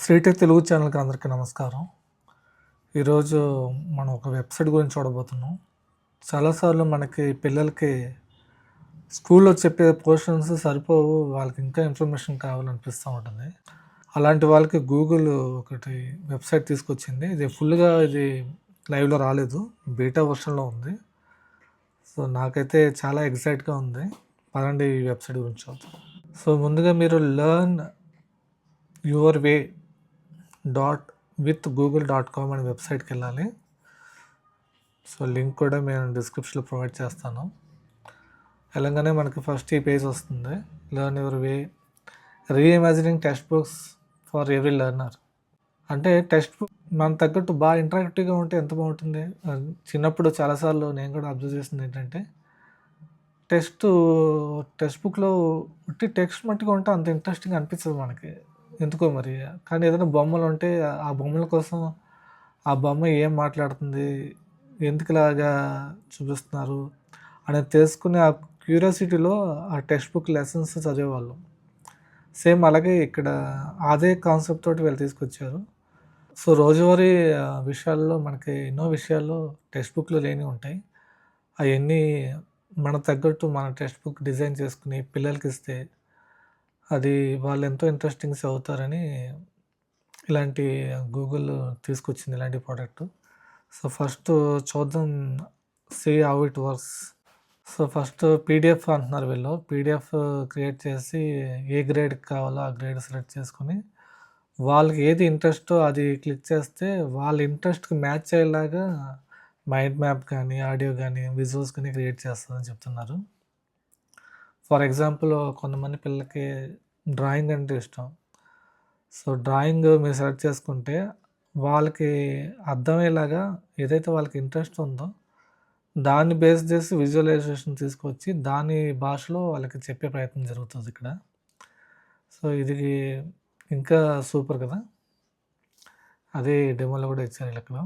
శ్రీటెక్ తెలుగు ఛానల్కి అందరికీ నమస్కారం. ఈరోజు మనం ఒక వెబ్సైట్ గురించి చూడబోతున్నాం. చాలాసార్లు మనకి పిల్లలకి స్కూల్లో చెప్పే పోర్షన్స్ సరిపోవు, వాళ్ళకి ఇంకా ఇన్ఫర్మేషన్ కావాలనిపిస్తూ ఉంటుంది. అలాంటి వాళ్ళకి గూగుల్ ఒకటి వెబ్సైట్ తీసుకొచ్చింది. ఇది లైవ్లో రాలేదు, బీటా వర్షన్లో ఉంది. సో నాకైతే చాలా ఎక్సైట్గా ఉంది. పదండి ఈ వెబ్సైట్ గురించి చూద్దాం. సో ముందుగా మీరు learn your way .with google.com అనే వెబ్సైట్కి వెళ్ళాలి. సో లింక్ కూడా నేను డిస్క్రిప్షన్లో ప్రొవైడ్ చేస్తాను. వెళ్ళంగానే మనకి ఫస్ట్ ఈ పేజ్ వస్తుంది, learn your way reimagining text books for every learner. అంటే టెక్స్ట్ బుక్ మన తగ్గట్టు బాగా ఇంటరాక్టివ్గా ఉంటే ఎంత బాగుంటుంది. చిన్నప్పుడు చాలాసార్లు నేను కూడా అబ్జర్వ్ చేసింది ఏంటంటే టెక్స్ట్ బుక్లో టెక్స్ట్ మట్టుగా ఉంటే అంత ఇంట్రెస్టింగ్ అనిపించదు మనకి ఎందుకో మరి. కానీ ఏదైనా బొమ్మలు ఉంటే ఆ బొమ్మల కోసం ఆ బొమ్మ ఏం మాట్లాడుతుంది, ఎందుకు ఇలాగా చూపిస్తున్నారు అనేది తెలుసుకునే ఆ క్యూరియాసిటీలో ఆ టెక్స్ట్ బుక్ లెసన్స్ చదివేవాళ్ళం. సేమ్ అలాగే ఇక్కడ అదే కాన్సెప్ట్ తోటి వీళ్ళు తీసుకొచ్చారు. సో రోజువారీ విషయాల్లో మనకి ఎన్నో విషయాలు టెక్స్ట్ బుక్లో లేని ఉంటాయి. అవన్నీ మన తగ్గట్టు మన టెక్స్ట్ బుక్ డిజైన్ చేసుకుని పిల్లలకి ఇస్తే అది వాళ్ళు ఎంతో ఇంట్రెస్టింగ్ అవుతారని ఇలాంటి గూగుల్ తీసుకొచ్చింది ఇలాంటి ప్రోడక్ట్. సో ఫస్ట్ చూద్దాం, see how it works. So first PDF అంటున్నారు వీళ్ళు. పీడిఎఫ్ క్రియేట్ చేసి ఏ గ్రేడ్కి కావాలో ఆ గ్రేడ్ సెలెక్ట్ చేసుకుని వాళ్ళకి ఏది ఇంట్రెస్టో అది క్లిక్ చేస్తే వాళ్ళ ఇంట్రెస్ట్కి మ్యాచ్ అయ్యేలాగా మైండ్ మ్యాప్ కానీ ఆడియో కానీ విజువల్స్ కానీ క్రియేట్ చేస్తుందని చెప్తున్నారు. ఫర్ ఎగ్జాంపుల్ కొంతమంది పిల్లలకి డ్రాయింగ్ అంటే ఇష్టం. సో డ్రాయింగ్ మీరు సెలెక్ట్ చేసుకుంటే వాళ్ళకి అర్థమయ్యేలాగా ఏదైతే వాళ్ళకి ఇంట్రెస్ట్ ఉందో దాన్ని బేస్ చేసి విజువలైజేషన్ తీసుకొచ్చి దాని భాషలో వాళ్ళకి చెప్పే ప్రయత్నం జరుగుతుంది ఇక్కడ. సో ఇది ఇంకా సూపర్ కదా. అదే డెమోలో కూడా ఇచ్చారు ఇక్కడ.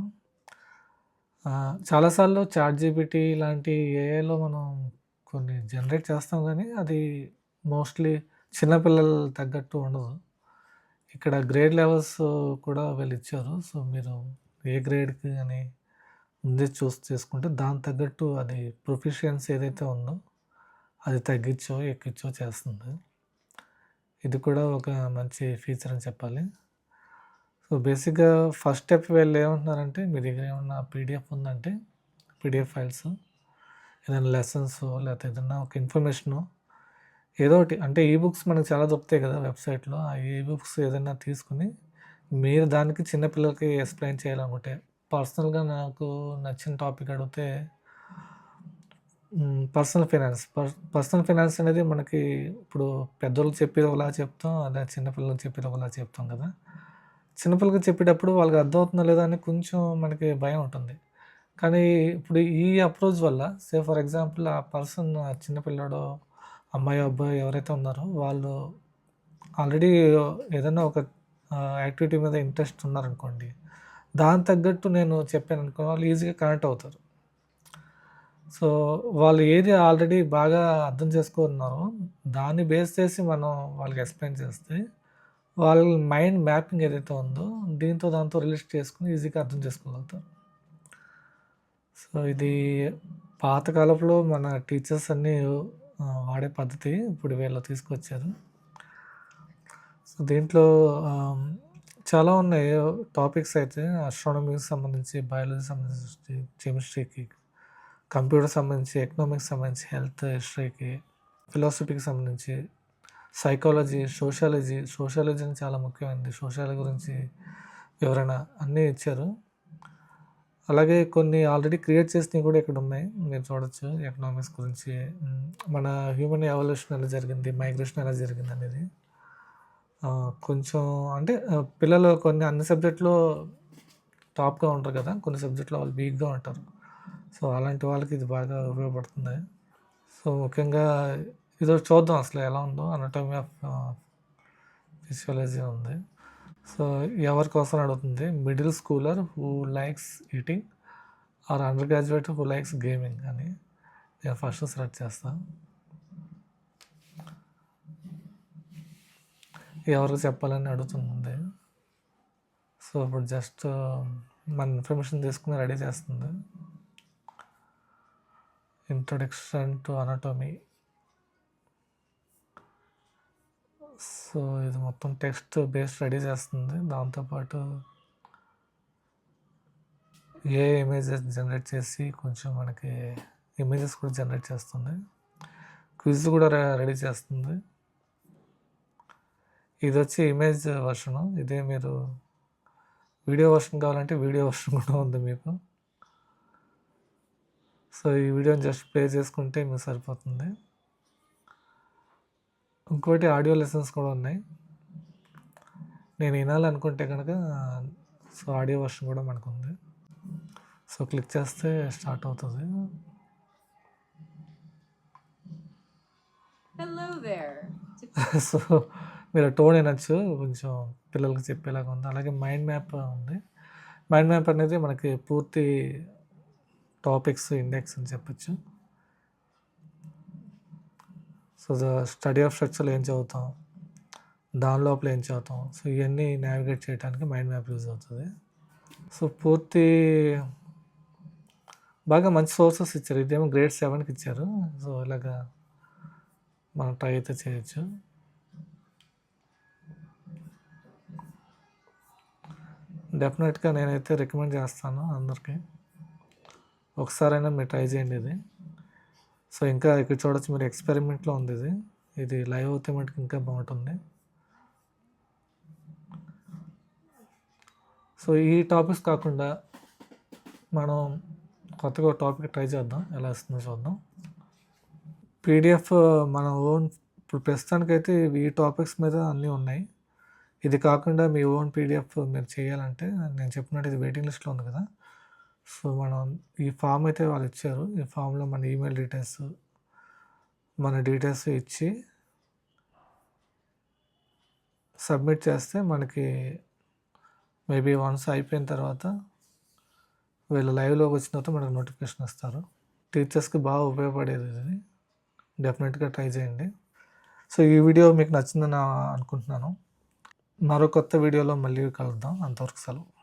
చాలాసార్లు చాట్‌జీపీటీ ఇలాంటి ఏఐలో మనం కొన్ని జనరేట్ చేస్తాం, కానీ అది మోస్ట్లీ చిన్నపిల్లలు తగ్గట్టు ఉండదు. ఇక్కడ గ్రేడ్ లెవెల్స్ కూడా వీళ్ళు ఇచ్చారు. సో మీరు ఏ గ్రేడ్కి అని ముందే చేసుకుంటే దాని తగ్గట్టు అది ప్రొఫిషియన్సీ ఏదైతే ఉందో అది తగ్గించో ఎక్కించో చేస్తుంది. ఇది కూడా ఒక మంచి ఫీచర్ అని చెప్పాలి. సో బేసిక్గా ఫస్ట్ స్టెప్ వీళ్ళు ఏమంటున్నారంటే, మీ దగ్గర ఏమన్నా పీడిఎఫ్ ఉందంటే పీడిఎఫ్ ఫైల్స్, ఏదైనా లెసన్స్ లేకపోతే ఏదైనా ఒక ఇన్ఫర్మేషను ఏదో ఒకటి, అంటే ఈ బుక్స్ మనకు చాలా దొరుకుతాయి కదా వెబ్సైట్లో. ఆ ఈ బుక్స్ ఏదైనా తీసుకుని మీరు దానికి చిన్నపిల్లలకి ఎక్స్ప్లెయిన్ చేయాలనుకుంటే, పర్సనల్గా నాకు నచ్చిన టాపిక్ అడిగితే పర్సనల్ ఫైనాన్స్ అనేది మనకి ఇప్పుడు పెద్దోళ్ళకి చెప్పేది ఒకలా చెప్తాం, అదే చిన్నపిల్లలకి చెప్పేది ఒకలా చెప్తాం కదా. చిన్నపిల్లలకి చెప్పేటప్పుడు వాళ్ళకి అర్థమవుతుందా లేదా అని కొంచెం మనకి భయం ఉంటుంది. కానీ ఇప్పుడు ఈ అప్రోచ్ వల్ల ఫర్ ఎగ్జాంపుల్ ఆ పర్సన్ చిన్నపిల్లాడో అమ్మాయి అబ్బాయి ఎవరైతే ఉన్నారో వాళ్ళు ఆల్రెడీ ఏదైనా ఒక యాక్టివిటీ మీద ఇంట్రెస్ట్ ఉన్నారనుకోండి, దాని తగ్గట్టు నేను చెప్పాను అనుకో, వాళ్ళు ఈజీగా కనెక్ట్ అవుతారు. సో వాళ్ళు ఏది ఆల్రెడీ బాగా అర్థం చేసుకున్నారో దాన్ని బేస్ చేసి మనం వాళ్ళకి ఎక్స్ప్లెయిన్ చేస్తే వాళ్ళ మైండ్ మ్యాపింగ్ ఏదైతే ఉందో దాంతో రిలేట్ చేసుకుని ఈజీగా అర్థం చేసుకోగలుగుతారు. సో ఇది పాతకాలంలో మన టీచర్స్ అన్నీ వాడే పద్ధతి ఇప్పుడు వీళ్ళు తీసుకొచ్చారు. సో దీంట్లో చాలా ఉన్నాయి టాపిక్స్ అయితే, ఆస్ట్రానమీకి సంబంధించి, బయాలజీకి సంబంధించి, కెమిస్ట్రీకి, కంప్యూటర్ సంబంధించి, ఎకనామిక్స్ సంబంధించి, హెల్త్ హిస్టరీకి, ఫిలాసఫీకి సంబంధించి, సైకాలజీ, సోషాలజీ అని చాలా ముఖ్యమైనది. సోషాలజీ గురించి వివరణ అన్నీ ఇచ్చారు. అలాగే కొన్ని ఆల్రెడీ క్రియేట్ చేసినవి కూడా ఇక్కడ ఉన్నాయి, మీరు చూడొచ్చు. ఎకనామిక్స్ గురించి మన హ్యూమన్ ఎవల్యూషన్ ఎలా జరిగింది, మైగ్రేషన్ ఎలా జరిగింది అనేది. కొంచెం అంటే పిల్లలు అన్ని సబ్జెక్టులో టాప్గా ఉంటారు కదా, కొన్ని సబ్జెక్టులో వాళ్ళు వీక్గా ఉంటారు. సో అలాంటి వాళ్ళకి ఇది బాగా ఉపయోగపడుతుంది. సో ముఖ్యంగా ఇది చూద్దాం అసలు ఎలా ఉందో. అనటమీ ఆఫ్ ఫిజియాలజీ ఉంది. సో ఎవరి కోసం అడుగుతుంది, middle schooler who likes eating or undergraduate who likes gaming అని నేను ఫస్ట్ సెలెక్ట్ చేస్తాను. ఎవరికి చెప్పాలని అడుగుతుంది. సో, ఇప్పుడు జస్ట్ మన ఇన్ఫర్మేషన్ తీసుకొని రెడీ చేస్తుంది. Introduction to anatomy. సో, ఇది మొత్తం టెక్స్ట్ బేస్డ్ రెడీ చేస్తుంది. దాంతోపాటు ఏ ఇమేజెస్ జనరేట్ చేసి కొంచెం మనకి ఇమేజెస్ కూడా జనరేట్ చేస్తుంది. క్విజ్ కూడా రెడీ చేస్తుంది. ఇది వచ్చి ఇమేజ్ వర్షను. ఇదే మీరు వీడియో వర్షన్ కావాలంటే వీడియో వర్షన్ కూడా ఉంది మీకు. సో, ఈ వీడియోని జస్ట్ ప్లే చేసుకుంటే మీకు సరిపోతుంది. ఇంకోటి ఆడియో లెసన్స్ కూడా ఉన్నాయి. నేను వినాలనుకుంటే కనుక సో, ఆడియో వర్షన్ కూడా మనకుంది. సో, క్లిక్ చేస్తే స్టార్ట్ అవుతుంది. సో, మీరు టోన్ వినొచ్చు. కొంచెం పిల్లలకి చెప్పేలాగా ఉంది. అలాగే మైండ్ మ్యాప్ ఉంది. మైండ్ మ్యాప్ అనేది మనకి పూర్తి టాపిక్స్ ఇండెక్స్ అని చెప్పొచ్చు. సో, స్టడీ ఆఫ్ స్ట్రక్చర్లో ఏం చదువుతాం, దాని లోపల ఏం చదువుతాం, సో ఇవన్నీ నావిగేట్ చేయడానికి మైండ్ మ్యాప్ యూజ్ అవుతుంది. సో, పూర్తి బాగా మంచి సోర్సెస్ ఇచ్చారు. ఇదేమో గ్రేడ్ 7కి ఇచ్చారు. సో, ఇలాగా మనం ట్రై అయితే చేయొచ్చు. డెఫినెట్గా నేనైతే రికమెండ్ చేస్తాను అందరికీ. ఒకసారైనా మీరు ట్రై చేయండి ఇది. సో, ఇంకా ఇక్కడ చూడొచ్చు మీరు ఎక్స్పెరిమెంట్లో ఉంది ఇది. ఇది లైవ్ అవుతే మటుకు ఇంకా బాగుంటుంది. సో, ఈ టాపిక్స్ కాకుండా మనం కొత్తగా ఒక టాపిక్ ట్రై చేద్దాం. ఎలా వస్తుందో చూద్దాం. పీడిఎఫ్ మన ఓన్ ఇప్పుడు ప్రస్తుతానికైతే ఈ టాపిక్స్ మీద అన్నీ ఉన్నాయి. ఇది కాకుండా మీ ఓన్ పీడిఎఫ్ మీరు చేయాలంటే నేను చెప్పినట్టు ఇది వెయిటింగ్ లిస్ట్లో ఉంది కదా. సో, మనం ఈ ఫామ్ అయితే వాళ్ళు ఇచ్చారు. ఈ ఫామ్లో మన ఈమెయిల్ డీటెయిల్స్, మన డీటెయిల్స్ ఇచ్చి సబ్మిట్ చేస్తే మనకి మేబీ వన్స్ అయిపోయిన తర్వాత వీళ్ళు లైవ్లోకి వచ్చిన తర్వాత మనకు నోటిఫికేషన్ ఇస్తారు. టీచర్స్కి బాగా ఉపయోగపడేది ఇది. డెఫినెట్గా ట్రై చేయండి. సో, ఈ వీడియో మీకు నచ్చిందని అనుకుంటున్నాను. మరో కొత్త వీడియోలో మళ్ళీ కలుద్దాం. అంతవరకు సెలవు.